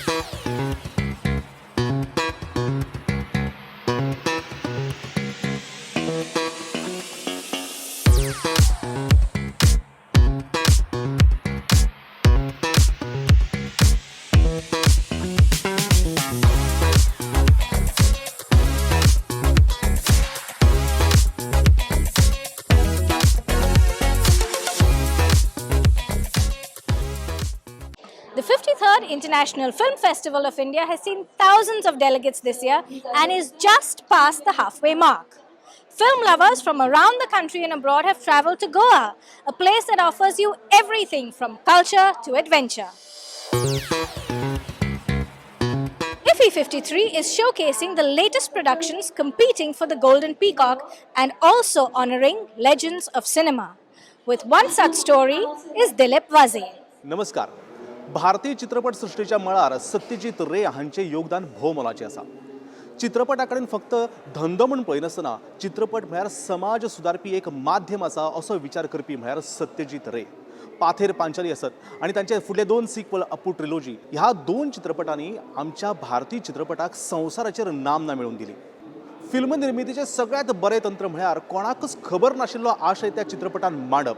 The 53rd International Film Festival of India has seen thousands of delegates this year and is just past the halfway mark. Film lovers from around the country and abroad have travelled to Goa, a place that offers you everything from culture to adventure. IFFI 53 is showcasing the latest productions competing for the Golden Peacock and also honouring legends of cinema. With one such story is Dilip Vaze. नमस्कार. भारतीय चित्रपटसृष्टीच्या मळार सत्यजित रे हांचे योगदान भोवमोलाचें आसा. चित्रपटा कडेन फक्त धंदो म्हूण पळयनासतना चित्रपट म्हळ्यार समाज सुदारपी एक माध्यम आसा असो विचार करपी म्हळ्यार सत्यजित रे. पाथेर पांचाली आसत आनी तांचे फुडले दोन सिक्वल अपू ट्रिलॉजी ह्या दोन चित्रपटांनी आमच्या भारतीय चित्रपटाक संवसाराचेर नामना मेळोवन दिली. फिल्म निर्मितीचे सगळ्यात बरें तंत्र म्हळ्यार कोणाकच खबर नाशिल्लो आशय त्या चित्रपटान मांडप.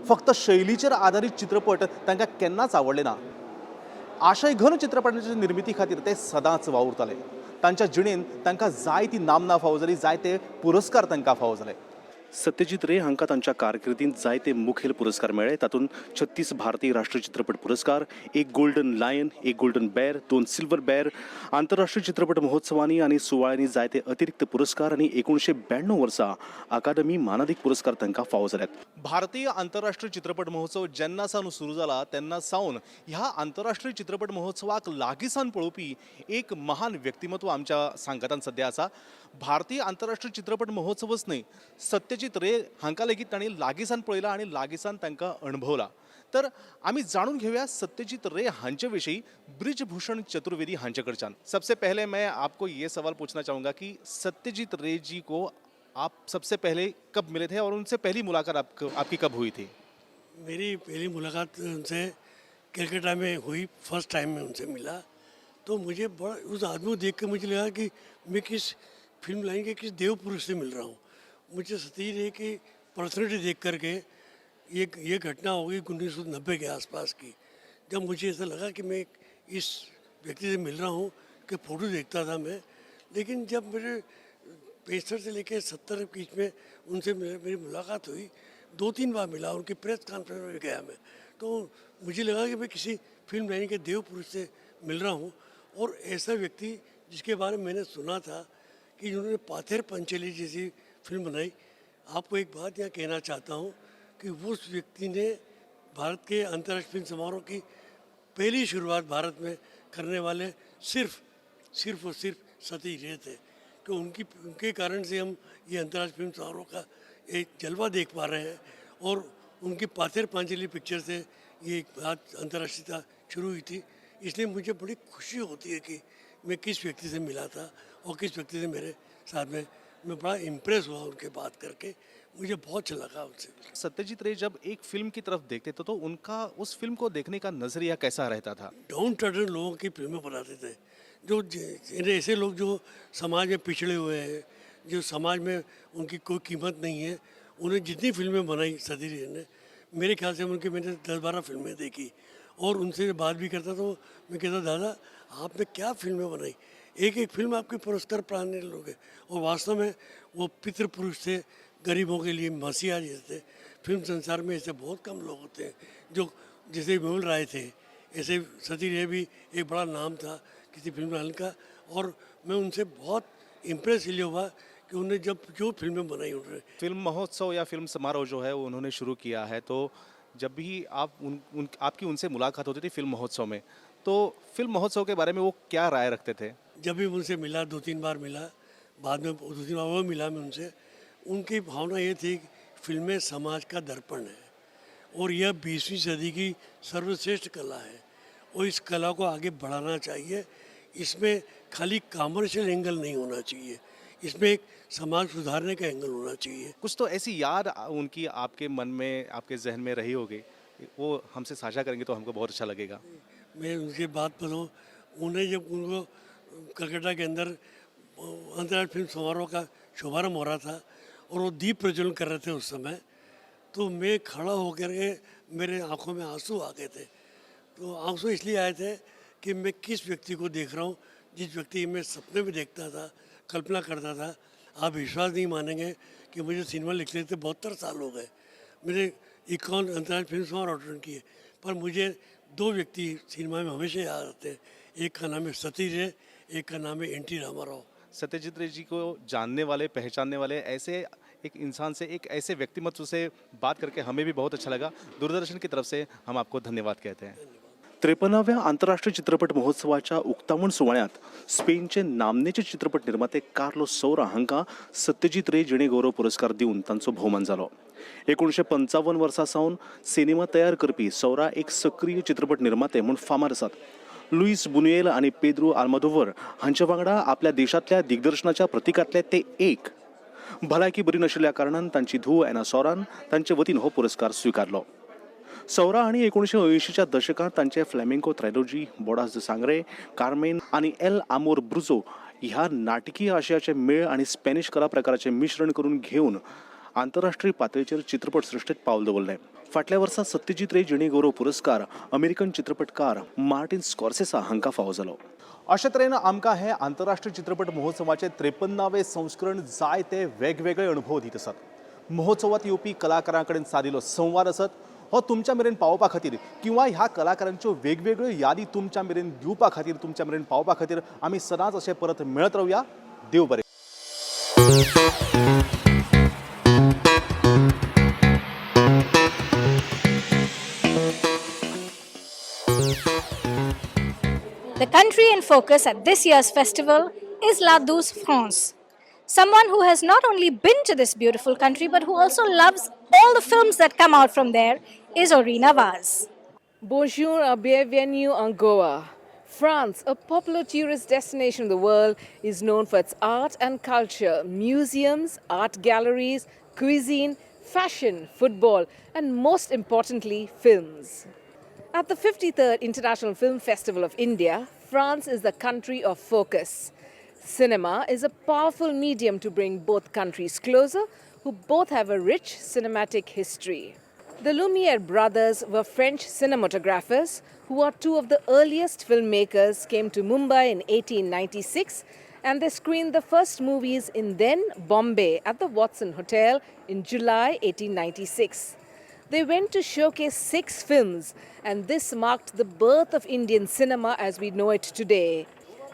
फक्त शैलीचेर आधारीत चित्रपट तांकां केन्नाच आवडले ना. आशय घन चित्रपटांच्या निर्मिती खातीर ते सदांच वावुरताले. तांच्या जिणेन तांकां जायती नामना फावो जाली, जायते पुरस्कार तांकां फावो जाले. सत्यजित रे हांकां तांच्या कारकिर्दींत जायते मुखेल पुरस्कार मेळ्ळे. तातूंत 36 भारतीय राष्ट्रीय चित्रपट पुरस्कार, एक गोल्डन लायन, एक गोल्डन बेर, 2 सिल्वर बेर, आंतरराष्ट्रीय चित्रपट महोत्सवांनी आनी सुवाळ्यांनी जायते अतिरिक्त पुरस्कार आनी 1992 वर्सा अकादमी मानादीक पुरस्कार तांकां फावो जाल्यात. भारतीय आंतरराष्ट्रीय चित्रपट महोत्सव जेन्ना सावन सुरू जाला तेन्ना सावन ह्या आंतरराष्ट्रीय चित्रपट महोत्सवाक लागींसान पळोवपी एक महान व्यक्तिमत्व आमच्या सांगातान सध्या आसा. भारतीय आंतरराष्ट्रीय चित्रपट महोत्सवच न्हय, सत्यजित रे हांकां लेगीत तांणी लागींसान पळयला आनी लागींसान तांकां अणभवला. तर आमी जाणून घेवया सत्यजित रे हांचे विशीं ब्रिजभूषण चतुर्वेदी हांचे कडच्यान. सबसे पहले मैं आपको ये सवाल पूछना चाहूँगा कि सत्यजित रे जी को आप सबसे पहले कब मिले थे और उनसे पहली मुलाकात आपकी कब हुई थी? मेरी पहली मुलाकात उनसे कलकत्ता में हुई. फर्स्ट टाइम में उनसे मिला तो मुझे बड़ा उस आदमी को देख कर मुझे लगा कि मैं किस फिल्म लाइन के किस देव पुरुष से मिल रहा हूँ. मुझे सतीश रे की पर्सनैलिटी देख करके ये घटना हो गई 1990 के आसपास की, जब मुझे ऐसा लगा कि मैं इस व्यक्ति से मिल रहा हूँ कि फ़ोटो देखता था मैं. लेकिन जब मेरे 65 से लेकर 70 के बीच में उनसे मेरी मुलाकात हुई, 2-3 बार मिला, उनकी प्रेस कॉन्फ्रेंस में गया मैं, तो मुझे लगा कि मैं किसी फिल्म लाइन के देव पुरुष से मिल रहा हूँ. और ऐसा व्यक्ति जिसके बारे में मैंने सुना था कि उन्होंने पाथेर पंचली जैसी फिल्म बनाई. आपको एक बात यहाँ कहना चाहता हूँ कि उस व्यक्ति ने भारत के अंतर्राष्ट्रीय फिल्म समारोह की पहली शुरुआत भारत में करने वाले सिर्फ और सिर्फ सतीश रे थे. कि उनके कारण से हम ये अंतर्राष्ट्रीय फिल्म समारोह का एक जलवा देख पा रहे हैं. और उनकी पाथेर पांचाली पिक्चर से ये बात अंतर्राष्ट्रीयता शुरू हुई थी. इसलिए मुझे बड़ी खुशी होती है कि मैं किस व्यक्ति से मिला था और किस व्यक्ति से मेरे साथ में मैं बड़ा इम्प्रेस हुआ उनके बात करके. मुझे बहुत अच्छा लगा उनसे. सत्यजित रे जब एक फिल्म की तरफ देखते थे तो उनका उस फिल्म को देखने का नजरिया कैसा रहता था? डाउन टर्डन लोगों की फिल्में बनाते थे, जो ऐसे लोग जो समाज में पिछड़े हुए हैं, जो समाज में उनकी कोई कीमत नहीं है, उन्हें जितनी फिल्में बनाई सतीश रे ने, मेरे ख्याल से उनकी मैंने 10-12 फिल्में देखी. और उनसे बात भी करता तो मैं कहता, दादा आपने क्या फिल्में बनाई, एक फिल्म आपके पुरस्कार पाने लोग हैं. और वास्तव में वो पितृ पुरुष थे, गरीबों के लिए मसीहा जैसे थे. फिल्म संसार में ऐसे बहुत कम लोग होते हैं जो जैसे विमल राय थे, ऐसे सतीश रे भी एक बड़ा नाम था किसी फिल्म बनाने का. और मैं उनसे बहुत इम्प्रेस इसलिए हुआ कि उन्होंने जब जो फिल्में बनाई उन्होंने. फिल्म महोत्सव या फिल्म समारोह जो है वो उन्होंने शुरू किया है, तो जब भी आपकी उनसे मुलाकात होती थी फिल्म महोत्सव में, तो फिल्म महोत्सव के बारे में वो क्या राय रखते थे? जब भी उनसे मिला, 2-3 बार मिला, बाद में 2-3 बार वो मिला मैं उनसे, उनकी भावना ये थी कि फिल्में समाज का दर्पण है और यह 20वीं सदी की सर्वश्रेष्ठ कला है और इस कला को आगे बढ़ाना चाहिए. इसमें खाली कमर्शियल एंगल नहीं होना चाहिए, इसमें एक समाज सुधारने का एंगल होना चाहिए. कुछ तो ऐसी याद उनकी आपके मन में, आपके जहन में रही होगी, वो हमसे साझा करेंगे तो हमको बहुत अच्छा लगेगा. मैं उनकी बात बताऊँ, उन्हें जब उनको कलकत्ता के अंदर अंतर्राष्ट्रीय फिल्म समारोह का शुभारंभ हो रहा था और वो दीप प्रज्वलन कर रहे थे उस समय, तो मैं खड़ा होकर के मेरे आंखों में आंसू आ गए थे। तो आंसू इसलिए आए थे कि मैं किस व्यक्ति को देख रहा हूँ, जिस व्यक्ति की मैं सपने में देखता था, कल्पना करता था। आप विश्वास नहीं मानेंगे कि मुझे सिनेमा लिखते थे 72 साल हो गए। मैंने 51 अंतर्राष्ट्रीय फिल्म समारोह अटेंड किए, पर मुझे 2 व्यक्ति सिनेमा में हमेशा याद आते हैं। एक का नाम है सतीश है, एक का नाम है एन.टी. रामाराव। सत्यजीत रे जी को जानने वाले, पहचानने वाले ऐसे एक इंसान से, एक ऐसे व्यक्तिमत्व से बात करके हमें भी बहुत अच्छा लगा। दूरदर्शन की तरफ से हम आपको धन्यवाद कहते हैं। 53व्या आंतरराष्ट्रीय चित्रपट महोत्सवाच्या उक्तावण सोहळ्यात स्पेनचे नामनेचे चित्रपट निर्माते कार्लोस सौरा हांकां सत्यजीत रे जिणे गौरव पुरस्कार दिवन तांचो भोवमान जालो। 1955 वर्सा सावन सिनेमा तयार करपी सौरा एक सक्रिय चित्रपट निर्माते म्हणून फामाद आसात। लुईस बुनुएल आणि पेद्रो आल्मोदोवर हांच्या वांगडा आपल्या देशातल्या दिग्दर्शनाच्या प्रतीकातले ते एक। भलायकी बरी नाशिल्ल्या कारणान तांची धूव एना सौरान तांचे वतीन हो पुरस्कार स्वीकारलो। सौरा आणि 1980च्या दशकात तांचे फ्लॅमिंको ट्रायलॉजी, बोडास द सांग्रे, कार्मेन आणि एल आमोर ब्रुजो ह्या नाटकीय आशयाचे मेळ आणि स्पॅनिश कला प्रकाराचे मिश्रण करून घेऊन आंतरराष्ट्रीय पातळीचेर चित्रपट सृष्टीत पावल दवरलें। फाटल्या वर्सा सत्यजीत रे जिणे गौरव पुरस्कार अमेरिकन चित्रपटकार मार्टिन स्कॉर्सेसा हांकां फावो जालो। अशा तरेन आमकां हे आंतरराष्ट्रीय चित्रपट महोत्सवाचे 53वें संस्करण जायते वेगवेगळे अनुभव दीत आसात। महोत्सवात येवपी कलाकारां कडेन सादिल्लो संवाद आसत हो तुमच्या मेरेन पावोवपा खातीर किंवा ह्या कलाकारांच्यो वेगवेगळ्यो यादी तुमच्या मेरेन दिवपा खातीर, तुमच्या मेरेन पावोवपा खातीर आमी सदांच अशे परत मेळत रावया। देव बरें। The country in focus at this year's festival is La Douce, France. Someone who has not only been to this beautiful country but who also loves all the films that come out from there is Oreerna. Bonjour et bienvenue en Goa. France, a popular tourist destination of the world, is known for its art and culture, museums, art galleries, cuisine, fashion, football, and most importantly, films. At the 53rd International Film Festival of India, France is the country of focus. Cinema is a powerful medium to bring both countries closer, who both have a rich cinematic history. The Lumiere brothers were French cinematographers who are 2 of the earliest filmmakers, came to Mumbai in 1896, and they screened the first movies in then Bombay at the Watson Hotel in July 1896. They went to showcase 6 films, and this marked the birth of Indian cinema as we know it today.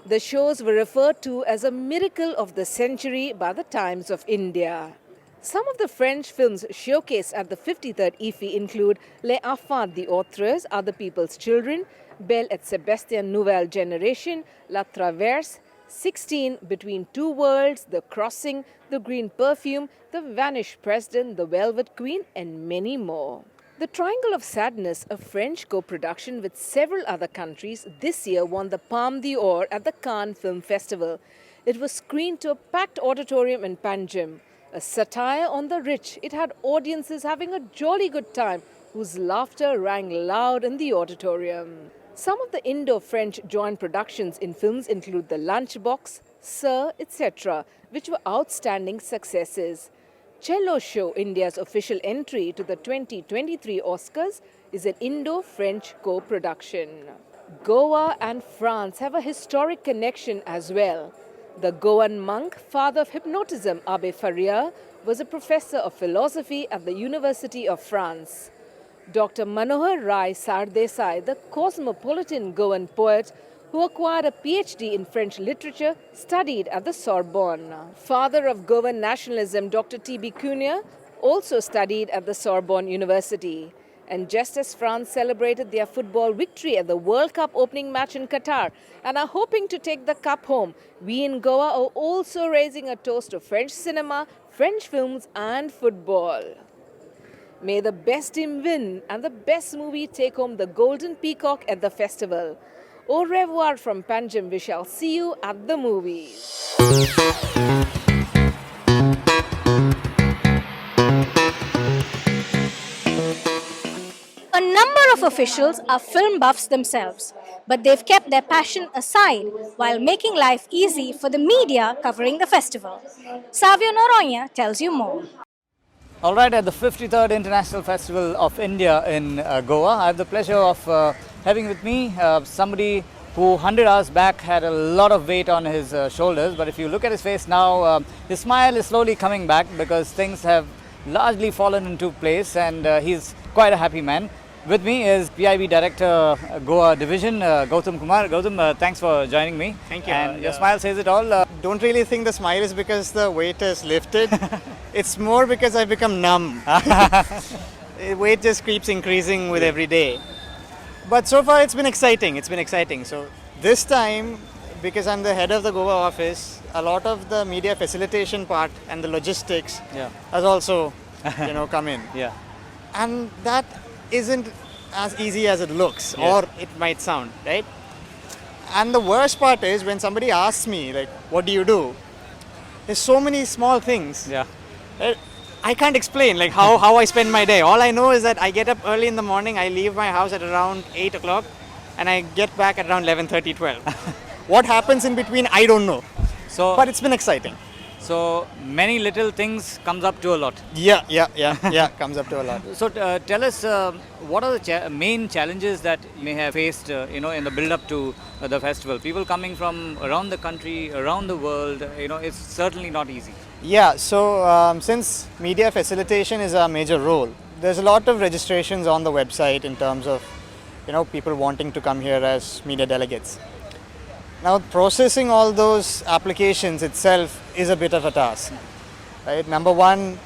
The shows were referred to as a miracle of the century by the Times of India. Some of the French films showcased at the 53rd IFFI include Les Enfants d'Autres, Other People's Children, Belle et Sébastien Nouvelle Génération, La Traverse, 16, Between Two Worlds, The Crossing, The Green Perfume, The Vanished President, The Velvet Queen, and many more. The Triangle of Sadness, a French co-production with several other countries, this year won the Palme d'Or at the Cannes Film Festival. It was screened to a packed auditorium in Panjim. A satire on the rich, it had audiences having a jolly good time, whose laughter rang loud in the auditorium. Some of the Indo-French joint productions in films include The Lunchbox, Sir, etc., which were outstanding successes. Cello Show, India's official entry to the 2023 Oscars, is an Indo-French co-production. Goa and France have a historic connection as well. The Goan monk, father of hypnotism, Abbe Faria, was a professor of philosophy at the University of France. Dr. Manohar Rai Sardesai, the cosmopolitan Goan poet who acquired a PhD in French literature, studied at the Sorbonne. Father of Goan nationalism, Dr. T.B. Cunha, also studied at the Sorbonne University. And just as France celebrated their football victory at the World Cup opening match in Qatar and are hoping to take the cup home, we in Goa are also raising a toast to French cinema, French films and football. May the best team win and the best movie take home the Golden Peacock at the festival. Au revoir from Panjim. We shall see you at the movies. A number of officials are film buffs themselves, but they've kept their passion aside while making life easy for the media covering the festival. Savio de Noronha tells you more. All right, at the 53rd International Festival of India in Goa, I have the pleasure of having with me somebody who 100 hours back had a lot of weight on his shoulders, but if you look at his face now, his smile is slowly coming back because things have largely fallen into place and he's quite a happy man. With me is PIB Director Goa Division, Gautam Kumar. Gautam, thanks for joining me. Thank you. And your smile says it all. Don't really think the smile is because the weight is lifted. It's more because I've become numb. Weight just keeps increasing with every day. But so far it's been exciting. It's been exciting. So this time, because I'm the head of the Goa office, a lot of the media facilitation part and the logistics has also, come in. Yeah. And that isn't as easy as it looks, or it might sound, right? And the worst part is when somebody asks me, like, what do you do? There's so many small things. Yeah. I can't explain, like, how I spend my day. All I know is that I get up early in the morning, I leave my house at around 8 o'clock, and I get back at around 11:30, 12. What happens in between, I don't know. But it's been exciting. So many little things comes up to a lot. Yeah, comes up to a lot. So tell us, what are the main challenges that you may have faced, in the build-up to the festival? People coming from around the country, around the world, it's certainly not easy. Yeah, so since media facilitation is a major role, there's a lot of registrations on the website in terms of, people wanting to come here as media delegates. Now, processing all those applications itself is a bit of a task, right? Number one,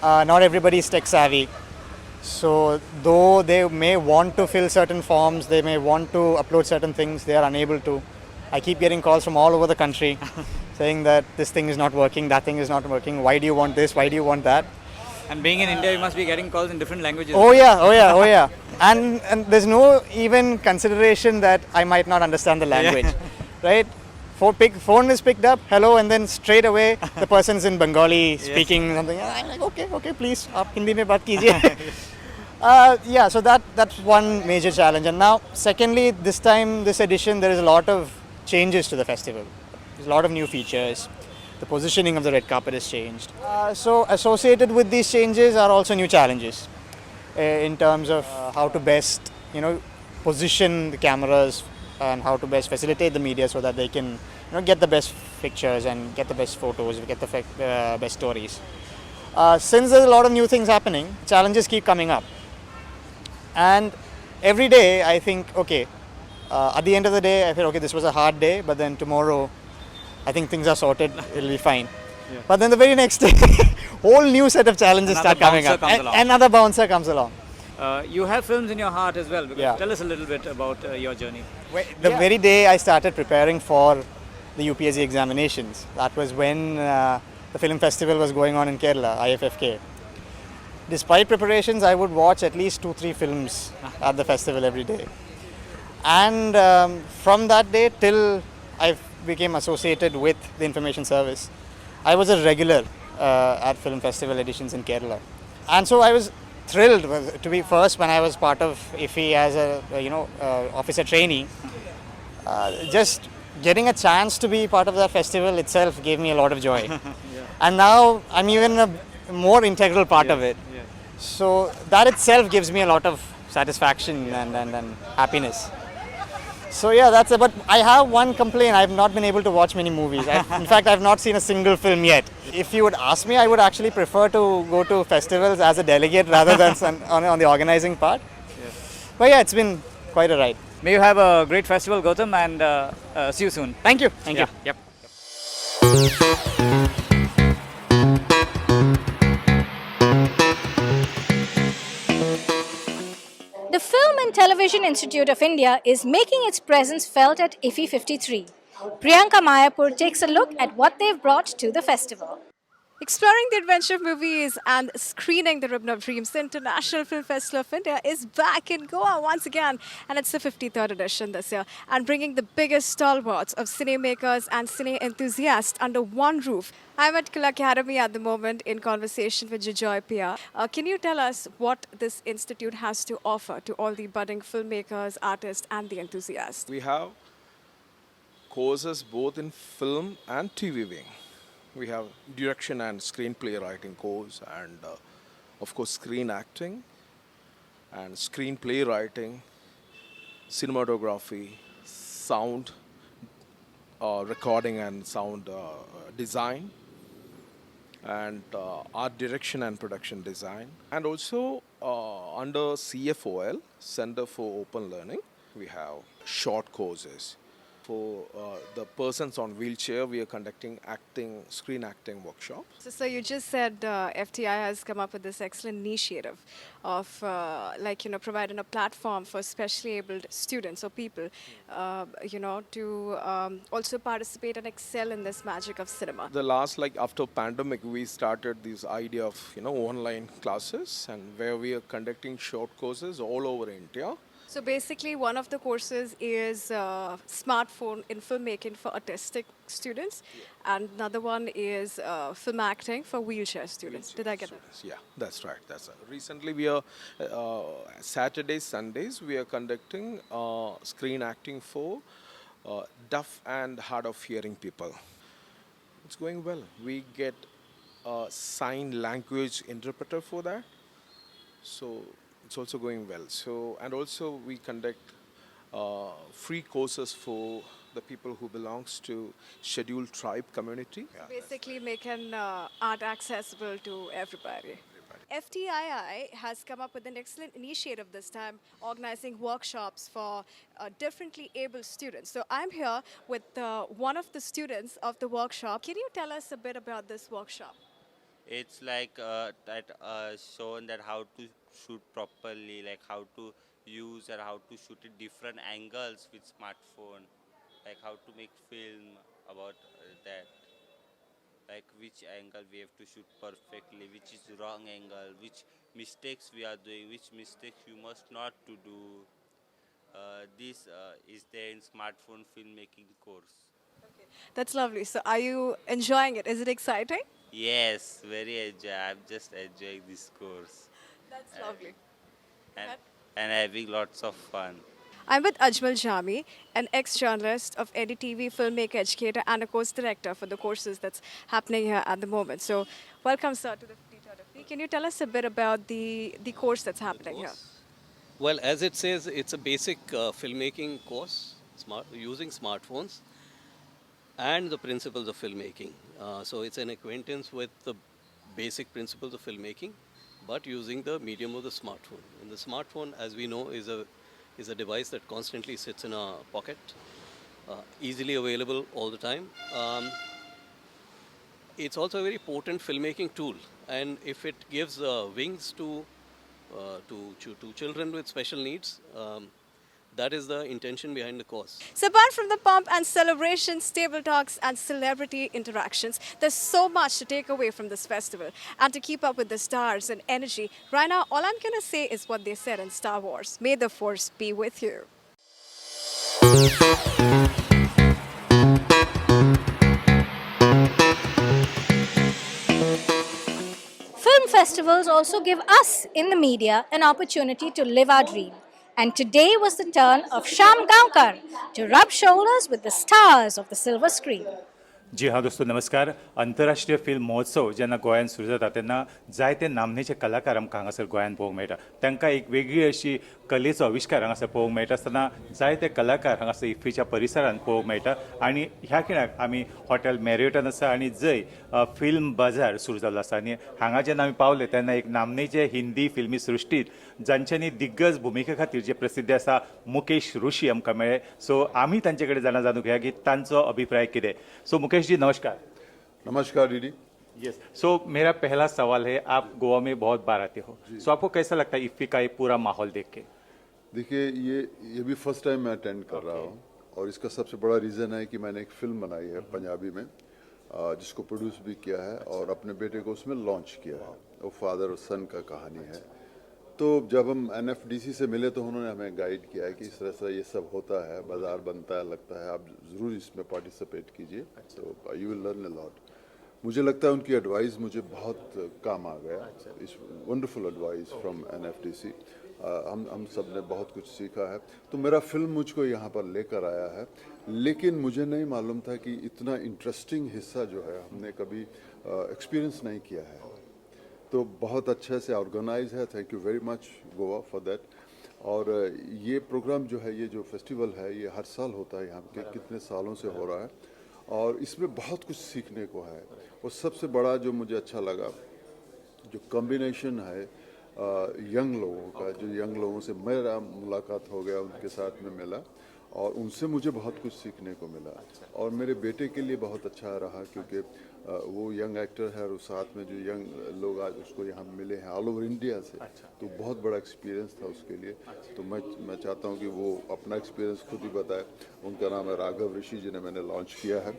not everybody is tech savvy. So, though they may want to fill certain forms, they may want to upload certain things, they are unable to. I keep getting calls from all over the country saying that this thing is not working, that thing is not working, why do you want this, why do you want that? And being in India, you must be getting calls in different languages. Oh yeah. And there's no even consideration that I might not understand the language. Right? Phone is picked up, hello, and then straight away the person's in Bengali speaking something. I'm like, okay, please, aap Hindi mein baat kijiye. So that's one major challenge. And now, secondly, this edition, there is a lot of changes to the festival. There's a lot of new features. The positioning of the red carpet has changed. So associated with these changes are also new challenges in terms of how to best, position the cameras and how to best facilitate the media so that they can get the best pictures and get the best photos, get the best stories. Since there's a lot of new things happening, challenges keep coming up. And every day I think, at the end of the day I feel, this was a hard day, but then tomorrow I think things are sorted, it'll be fine. Yeah. But then the very next day, whole new set of challenges start coming up. Another bouncer comes along. You have films in your heart as well. Tell us a little bit about your journey. The very day I started preparing for the UPSC examinations, that was when the film festival was going on in Kerala, IFFI. Despite preparations, I would watch at least 2-3 films at the festival every day. And from that day till I became associated with the information service, I was a regular at film festival editions in Kerala. And so I was thrilled to be first when I was part of IFFI as a officer trainee. Just getting a chance to be part of that festival itself gave me a lot of joy. And now I'm even a more integral part of it. So that itself gives me a lot of satisfaction and happiness. So that's it. But I have one complaint. I have not been able to watch many movies. In fact, I have not seen a single film yet. If you would ask me, I would actually prefer to go to festivals as a delegate rather than on the organizing part. But it's been quite a ride. May you have a great festival, Gautam, and see you soon. Thank you. Thank you. Yep. The Film and Television Institute of India is making its presence felt at IFFI 53. Priyanka takes a look at what they've brought to the festival. Exploring the adventure of movies and screening the Ribbon of Dreams, the International Film Festival of India is back in Goa once again, and it's the 53rd edition this year, and bringing the biggest stalwarts of cinemakers and cine enthusiasts under one roof. I'm at Kala Academy at the moment in conversation with Jojoy Pia. Can you tell us what this institute has to offer to all the budding filmmakers, artists, and the enthusiasts? We have courses both in film and TV wing. We have direction and screenplay writing course, and of course screen acting and screenplay writing, cinematography, sound recording and sound design, and art direction and production design. And also under CFOL, Center for Open Learning, we have short courses. For the persons on wheelchair, we are conducting screen acting workshops. So you just said FTI has come up with this excellent initiative of providing a platform for specially abled students or people, to also participate and excel in this magic of cinema. The last, after pandemic, we started this idea of, online classes, and where we are conducting short courses all over India. So basically, one of the courses is smartphone in filmmaking for autistic students, and another one is film acting for wheelchair students. Did I get that? Yeah, that's right. Recently, we are Saturdays, Sundays, we are conducting screen acting for deaf and hard of hearing people. It's going well. We get a sign language interpreter for that. So it's also going well. And also we conduct free courses for the people who belongs to scheduled tribe community. So basically, making art accessible to everybody. FTII has come up with an excellent initiative this time, organizing workshops for differently able students. So I'm here with one of the students of the workshop. Can you tell us a bit about this workshop? It's like shown that how to shoot properly, like how to use or how to shoot at different angles with smartphone, like how to make film about that, like which angle we have to shoot perfectly, which is wrong angle, which mistakes we are doing, which mistakes you must not to do. This is there in smartphone filmmaking course. Okay. That's lovely. So are you enjoying it? Is it exciting? Yes, very enjoy. I'm just enjoying this course. That's lovely. And having lots of fun. I'm with Ajmal Jami, an ex-journalist of NDTV, filmmaker, educator, and a course director for the courses that's happening here at the moment. So, welcome, sir, to the 53rd IFFI. Can you tell us a bit about the course that's happening here? Well, as it says, it's a basic filmmaking course, using smartphones, and the principles of filmmaking. So it's an acquaintance with the basic principles of filmmaking, but using the medium of the smartphone. And the smartphone, as we know, is a device that constantly sits in a pocket, easily available all the time. It's also a very potent filmmaking tool, and if it gives wings to children with special needs, that is the intention behind the course. So apart from the pomp and celebrations, table talks and celebrity interactions, there's so much to take away from this festival. And to keep up with the stars and energy, right now all I'm going to say is what they said in Star Wars. May the Force be with you. Film festivals also give us in the media an opportunity to live our dream. And today was the turn of Shyam Gaonkar to rub shoulders with the stars of the silver screen. जी हाँ दोस्तों नमस्कार. आंतरराष्ट्रीय film महोत्सव जेन्ना गोंयांत सुरू जाता तेन्ना जायते नामनेचे कलाकार आमकां हांगासर गोंयांत पळोवंक मेळटा. तांकां एक वेगळी अशी कलेचो आविश्कार हांगासर पळोवंक मेळटा आसतना जायते कलाकार हांगासर इफ्फीच्या परिसरांत पळोवंक मेळटा. आनी ह्या खिणाक आमी हॉटेल मॅरियटान आसा आनी जंय फिल्म बाजार सुरू जाल्लो आसा. आनी हांगा जेन्ना आमी पावले तेन्ना एक नामनेचे हिंदी फिल्मी सृश्टींत जांच्यांनी दिग्गज भुमिके खातीर जे प्रसिद्ध आसा मुकेश ऋषी आमकां मेळ्ळे. सो आमी तांचे कडेन जाणून घेया की तांचो अभिप्राय कितें. सो मुकेश जी नमस्कार. नमस्कार दीदी. यस. सो मेरा पहला सवाल है, आप गोवा में बहुत बार आते हो, सो आपको कैसा लगता है इफ्फी का ये पूरा माहौल देख के? देखिए ये भी फर्स्ट टाइम मैं अटेंड कर रहा हूँ, और इसका सबसे बड़ा रीज़न है कि मैंने एक फिल्म बनाई है पंजाबी में, जिसको प्रोड्यूस भी किया है और अपने बेटे को उसमें लॉन्च किया है। वो फादर और सन का कहानी है। तो जब हम NFDC से मिले तो उन्होंने हमें गाइड किया है कि इस तरह से ये सब होता है, बाजार बनता है, लगता है, आप ज़रूर इसमें पार्टिसिपेट कीजिए, तो you will learn a lot. मुझे लगता है उनकी एडवाइस मुझे बहुत काम आ गया, इस वंडरफुल एडवाइस फ्रॉम NFDC। हम सब ने बहुत कुछ सीखा है। तो मेरा फिल्म मुझको यहाँ पर लेकर आया है, लेकिन मुझे नहीं मालूम था कि इतना इंटरेस्टिंग हिस्सा जो है हमने कभी एक्सपीरियंस नहीं किया है। तो बहुत अच्छे से ऑर्गेनाइज है, thank you very much Goa for that. और ये प्रोग्राम जो है, ये जो फेस्टिवल है, ये हर साल होता है, यहाँ के कितने सालों से हो रहा है और इसमें बहुत कुछ सीखने को है। और सबसे बड़ा जो मुझे अच्छा लगा, जो कॉम्बिनेशन है यंग लोगों का, जो यंग लोगों से मेरा मुलाकात हो गया, उनके साथ में मिला और उनसे मुझे बहुत कुछ सीखने को मिला। और मेरे बेटे के लिए बहुत अच्छा रहा क्योंकि वो यंग एक्टर है और साथ में जो यंग लोग आज उसको यहाँ मिले हैं ऑल ओवर इंडिया से, तो बहुत बड़ा एक्सपीरियंस था उसके लिए। तो मैं चाहता हूँ कि वो अपना एक्सपीरियंस खुद ही बताए। उनका नाम है राघव ऋषि, जिन्हें मैंने लॉन्च किया है।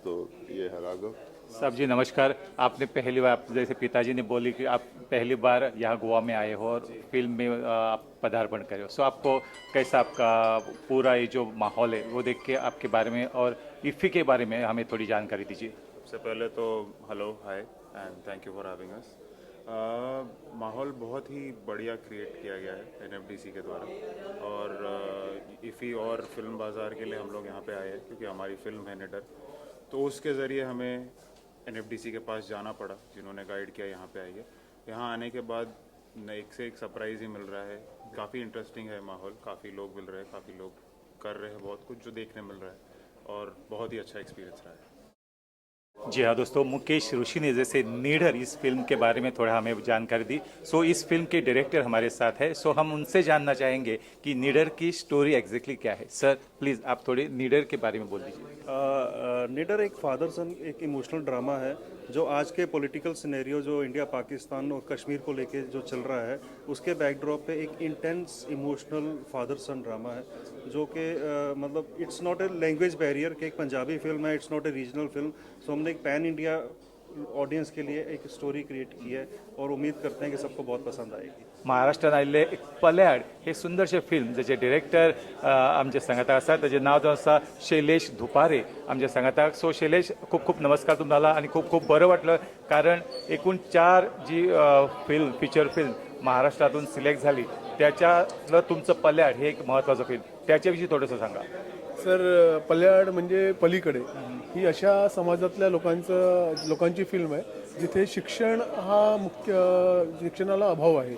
तो ये है राघव साहब जी, नमस्कार। आपने पहली बार, जैसे पिताजी ने बोली कि आप पहली बार यहाँ गोवा में आए हो और फिल्म में आप पदार्पण करे हो, सो आपको कैसा, आपका पूरा ये जो माहौल है वो देख के आपके बारे में और IFFI के बारे में हमें थोड़ी जानकारी दीजिए। सबसे पहले तो hello, hi and thank you for having us. माहौल बहुत ही बढ़िया क्रिएट किया गया है NFDC के द्वारा और IFFI और फिल्म बाज़ार के लिए हम लोग यहाँ पे आए हैं क्योंकि हमारी फिल्म है निडर, तो उसके ज़रिए हमें NFDC के पास जाना पड़ा, जिन्होंने गाइड किया यहाँ पे आइए। यहाँ आने के बाद एक से एक सरप्राइज़ ही मिल रहा है। काफ़ी इंटरेस्टिंग है माहौल, काफ़ी लोग मिल रहे हैं, काफ़ी लोग कर रहे हैं बहुत कुछ जो देखने मिल रहा है और बहुत ही अच्छा एक्सपीरियंस रहा है। जी हाँ दोस्तों, मुकेश ऋषि ने जैसे निडर इस फिल्म के बारे में थोड़ा हमें जानकारी दी। सो इस फिल्म के डायरेक्टर हमारे साथ है, सो हम उनसे जानना चाहेंगे कि निडर की स्टोरी एग्जैक्टली क्या है। सर प्लीज़ आप थोड़ी निडर के बारे में बोल दीजिए। निडर एक फादर सन एक इमोशनल ड्रामा है जो आज के पॉलिटिकल सिनेरियो जो इंडिया पाकिस्तान और कश्मीर को लेके जो चल रहा है उसके बैकड्रॉप पे एक intense emotional father son drama है जो कि मतलब it's not a language barrier कि एक पंजाबी फिल्म है, it's not a regional film. So हमने एक पैन इंडिया ऑडियन्स के लिए एक स्टोरी क्रिएट की है और उम्मीद करते हैं कि सबको बहुत पसंद आएगी। महाराष्ट्रात आयिल्ले एक पल्याड हे सुंदरशें फिल्म जेचे डिरेक्टर आमचे सांगाता आसा, ताजें नांव जो आसा शैलेश धुपारे आमच्या सांगाता। सो शैलेश, खूप खूप नमस्कार तुम्हाला आणि खूप खूप बरं वाटलं कारण एकूण 4 जी फिल्म फीचर फिल्म महाराष्ट्रातून सिलेक्ट झाली त्याच्यातलं तुमचं पल्याड हे एक महत्त्वाचं फिल्म, त्याच्याविषयी थोडंसं सांगा। सर, पल्याड म्हणजे पलीकडे ही अशा समाजातल्या लोकांची फिल्म आहे जिथे शिक्षण हा मुख्य शिक्षणाला अभाव आहे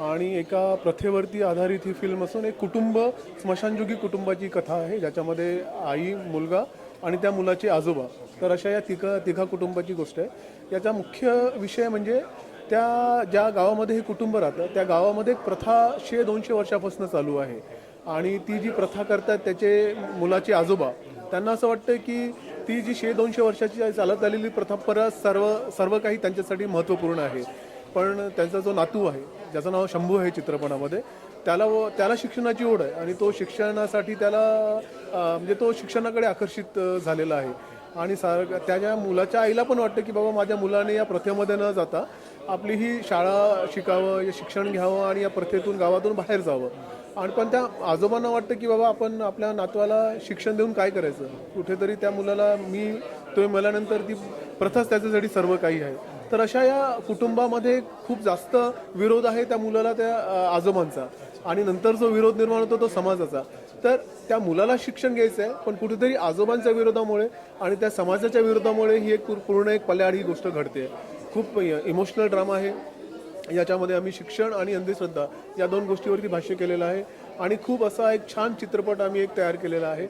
आणि एका प्रथेवरती आधारित ही फिल्म असून एक कुटुंब, स्मशानयोगी कुटुंबाची कथा आहे ज्याच्यामध्ये आई, मुलगा आणि त्या मुलाचे आजोबा, तर अशा या तिघा कुटुंबाची गोष्ट आहे। याचा मुख्य विषय म्हणजे त्या ज्या गावामध्ये हे कुटुंब राहतं त्या गावामध्ये एक प्रथा 100-200 वर्षापासून चालू आहे आणि ती जी प्रथा करतात त्याचे मुलाचे आजोबा, त्यांना असं वाटतं की ती जी 100-200 वर्षाची चालत आलेली प्रथा परत सर्व काही त्यांच्यासाठी महत्त्वपूर्ण आहे। पण त्यांचा जो नातू आहे ज्याचं नाव शंभू आहे चित्रपटामध्ये, त्याला शिक्षणाची ओढ आहे आणि तो शिक्षणासाठी म्हणजे तो शिक्षणाकडे आकर्षित झालेला आहे आणि त्याच्या मुलाच्या आईला पण वाटतं की बाबा माझ्या मुलाने या प्रथेमध्ये न जाता आपली ही शाळा शिकावं, हे शिक्षण घ्यावं आणि या प्रथेतून गावातून बाहेर जावं। आणि पण त्या आजोबांना वाटतं की बाबा आपण आपल्या नातवाला शिक्षण देऊन काय करायचं, कुठेतरी त्या मुलाला तो मेल्यानंतर ती प्रथाच त्याच्यासाठी सर्व काही आहे। तर अशा या कुटुंबामध्ये खूप जास्त विरोध आहे त्या मुलाला त्या आजोबांचा आणि नंतर जो विरोध निर्माण होतो तो समाजाचा। तर त्या मुलाला शिक्षण घ्यायचं आहे पण कुठेतरी आजोबांच्या विरोधामुळे आणि त्या समाजाच्या विरोधामुळे ही एक पूर्ण एक पल्याड ही गोष्ट घडते। खूप इमोशनल ड्रामा आहे याच्यामध्ये आम्ही शिक्षण आणि अंधश्रद्धा या 2 गोष्टीवरती भाष्य केलेलं आहे आणि खूप असा एक छान चित्रपट आम्ही एक तयार केलेला आहे।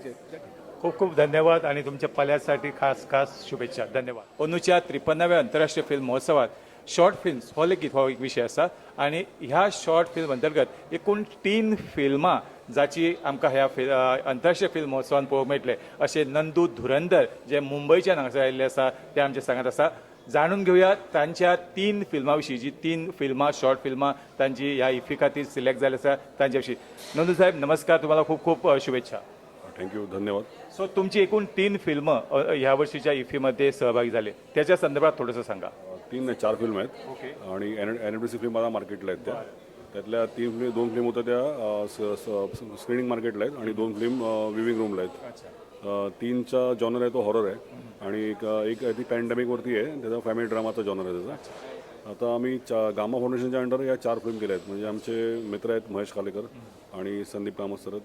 खूप खूप धन्यवाद आणि तुमच्या पल्यासाठी खास शुभेच्छा। धन्यवाद। ओनूच्या 53व्या आंतरराष्ट्रीय फिल्म महोत्सवात शॉर्ट फिल्म्स हो लेगीत हो एक विषय आसा आणि ह्या शॉर्ट फिल्म अंतर्गत एकूण 3 फिल्मां जाची आमकां ह्या आंतरराष्ट्रीय फिल्म महोत्सवात पळोवंक मेळटले अशें नंदू धुरंधर जे मुंबयच्यान हांगासर आयिल्ले आसा ते आमचे सांगत आसा। जाणून घेऊया तांच्या 3 फिल्मां विशीं, जी 3 फिल्मां शॉर्ट फिल्मां तांची ह्या IFFI खातीर सिलेक्ट जाली आसा तांच्या विशीं। नंदू साहेब नमस्कार, तुम्हाला खूप खूप शुभेच्छा। थँक्यू, धन्यवाद. सो तुमची एकूण 3 फिल्म ह्या वर्षीच्या इफ्फीमध्ये सहभागी झाले, त्याच्या संदर्भात थोडंसं सांगा. 3 नाही 4 फिल्म आहेत. ओके. आणि NFDC फिल्म माझ्या मार्केटला आहेत त्या. त्यातल्या 2 फिल्म होत्या त्या स्क्रीनिंग मार्केटला आहेत आणि 2 फिल्म विविंग रूमला आहेत. 3चा जॉनर आहे तो हॉरर आहे आणि एक ती पॅन्डेमिकवरती आहे, त्याचा फॅमिली ड्रामाचा जॉनर आहे त्याचा. आता आम्ही गामा फाउंडेशनच्या अंडर या 4 फिल्म केल्या आहेत. म्हणजे आमचे मित्र आहेत महेश खालेकर आणि संदीप कामतसरत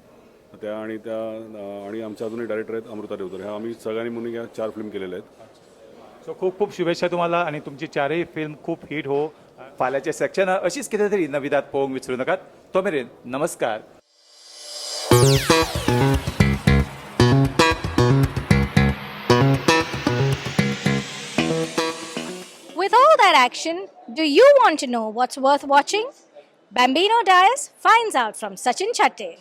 त्या आणि आमचे अजूनही डायरेक्टर आहेत अमृता देवतर. ह्या आम्ही सगळ्यांनी म्हणून या 4 फिल्म केलेल्या आहेत. सो खूप खूप शुभेच्छा तुम्हाला आणि तुमची 4ही फिल्म खूप हिट हो. फाल्याचे सेक्शन अशीच कितें तरी नविदात पळोवंक विसरू नाकात. तो मेरेन नमस्कार. With all that action, do you want to know what's worth watching? Bambino Dias finds out from Sachin Chatte.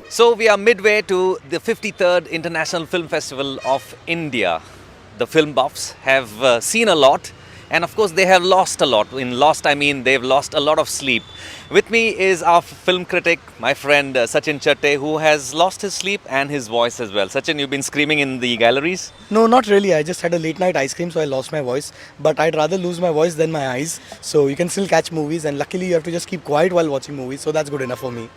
So we are midway to the 53rd International Film Festival of India. The film buffs have seen a lot, and of course they have lost a lot. In lost I mean they've lost a lot of sleep. With me is our film critic, my friend Sachin Chatte, who has lost his sleep and his voice as well. Sachin, you've been screaming in the galleries? No, not really. I just had a late night ice cream, so I lost my voice. But I'd rather lose my voice than my eyes. So you can still catch movies, and luckily you have to just keep quiet while watching movies. So that's good enough for me.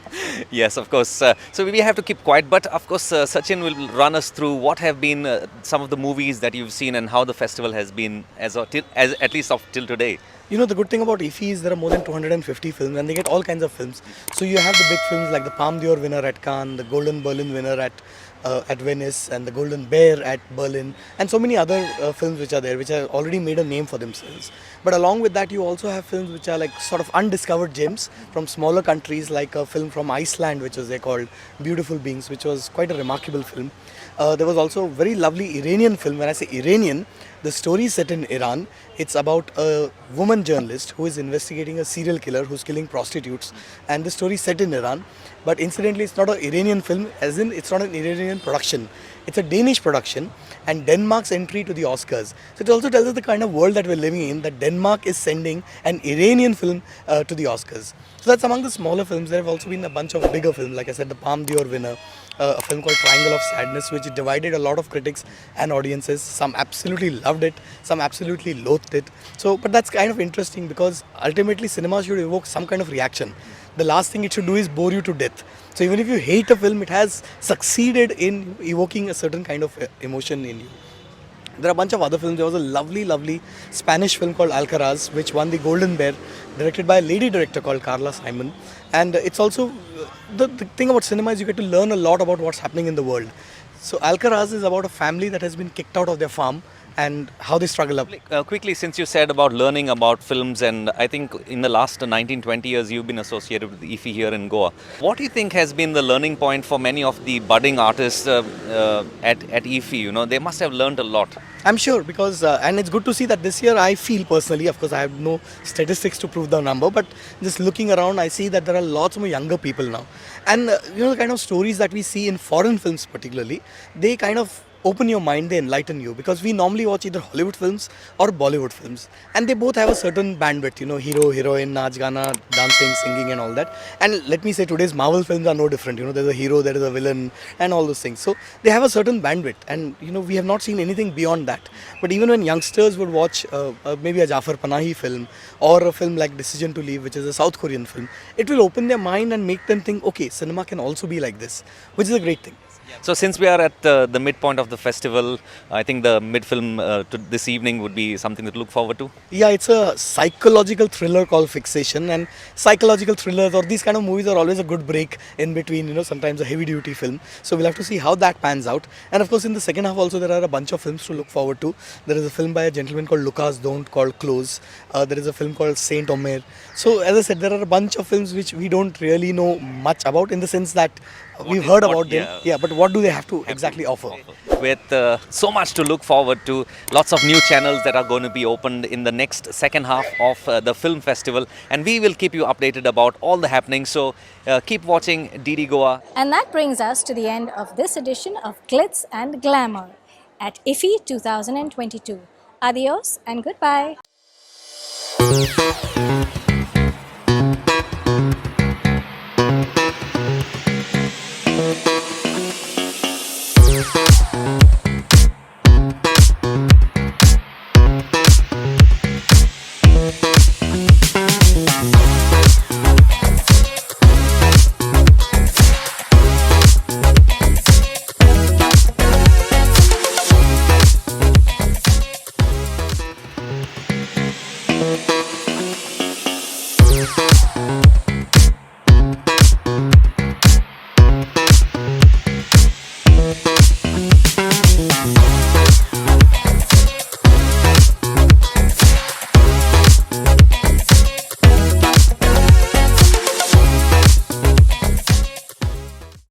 Yes, of course. So we have to keep quiet. But of course, Sachin will run us through what have been some of the movies that you've seen and how the festival has been as at least till today. You know, the good thing about IFFI is there are more than 250 films and they get all kinds of films. So you have the big films like the Palme d'Or winner at Cannes, the Golden Berlin winner at Venice, and the Golden Bear at Berlin, and so many other films which are there, which have already made a name for themselves. But along with that, you also have films which are like sort of undiscovered gems from smaller countries, like a film from Iceland, which was they called Beautiful Beings, which was quite a remarkable film. There was also a very lovely Iranian film. When I say Iranian, the story is set in Iran. It's about a woman journalist who is investigating a serial killer who's killing prostitutes. And the story is set in Iran. But incidentally, it's not an Iranian film, as in it's not an Iranian production. It's a Danish production and Denmark's entry to the Oscars. So it also tells us the kind of world that we're living in, that Denmark is sending an Iranian film to the Oscars. So that's among the smaller films. There have also been a bunch of bigger films, like I said, the Palme d'Or winner, a film called Triangle of Sadness, which divided a lot of critics and audiences. Some absolutely loved it, some absolutely loathed it. So, but that's kind of interesting because ultimately cinema should evoke some kind of reaction. The last thing it should do is bore you to death. So even if you hate a film, it has succeeded in evoking a certain kind of emotion in you. There are a bunch of other films. There was a lovely, lovely Spanish film called Alcaraz, which won the Golden Bear, directed by a lady director called Carla Simon. And it's also, the thing about cinema is you get to learn a lot about what's happening in the world. So Alcaraz is about a family that has been kicked out of their farm and how they struggle up. Quickly, since you said about learning about films, and I think in the last 19-20 years you've been associated with IFFI here in Goa. What do you think has been the learning point for many of the budding artists at IFFI? You know, they must have learned a lot. I'm sure, because and it's good to see that this year I feel personally, of course I have no statistics to prove the number, but just looking around I see that there are lots more younger people now. And you know, the kind of stories that we see in foreign films particularly, they kind of open your mind, they enlighten you, because we normally watch either Hollywood films or Bollywood films, and they both have a certain bandwidth, you know, hero, heroine, naach, gana, dancing, singing and all that. And let me say, today's Marvel films are no different. You know, there's a hero, there is a villain and all those things. So they have a certain bandwidth, and you know, we have not seen anything beyond that. But even when youngsters would watch maybe a Jafar Panahi film or a film like Decision to Leave, which is a South Korean film, it will open their mind and make them think, okay, cinema can also be like this, which is a great thing. So since we are at the midpoint of the festival, I think the mid-film this evening would be something to look forward to. Yeah, it's a psychological thriller called Fixation, and psychological thrillers or these kind of movies are always a good break in between, you know, sometimes a heavy-duty film. So we'll have to see how that pans out. And of course, in the second half also there are a bunch of films to look forward to. There is a film by a gentleman called Lucas Don't called Close. There is a film called Saint Omer. So as I said, there are a bunch of films which we don't really know much about, in the sense that we've heard about them. Yeah, but what do they have to exactly offer? With so much to look forward to, lots of new channels that are going to be opened in the next second half of the film festival, and we will keep you updated about all the happenings. So keep watching DD Goa. And that brings us to the end of this edition of Glitz and Glamour at IFFI 2022. Adios and goodbye.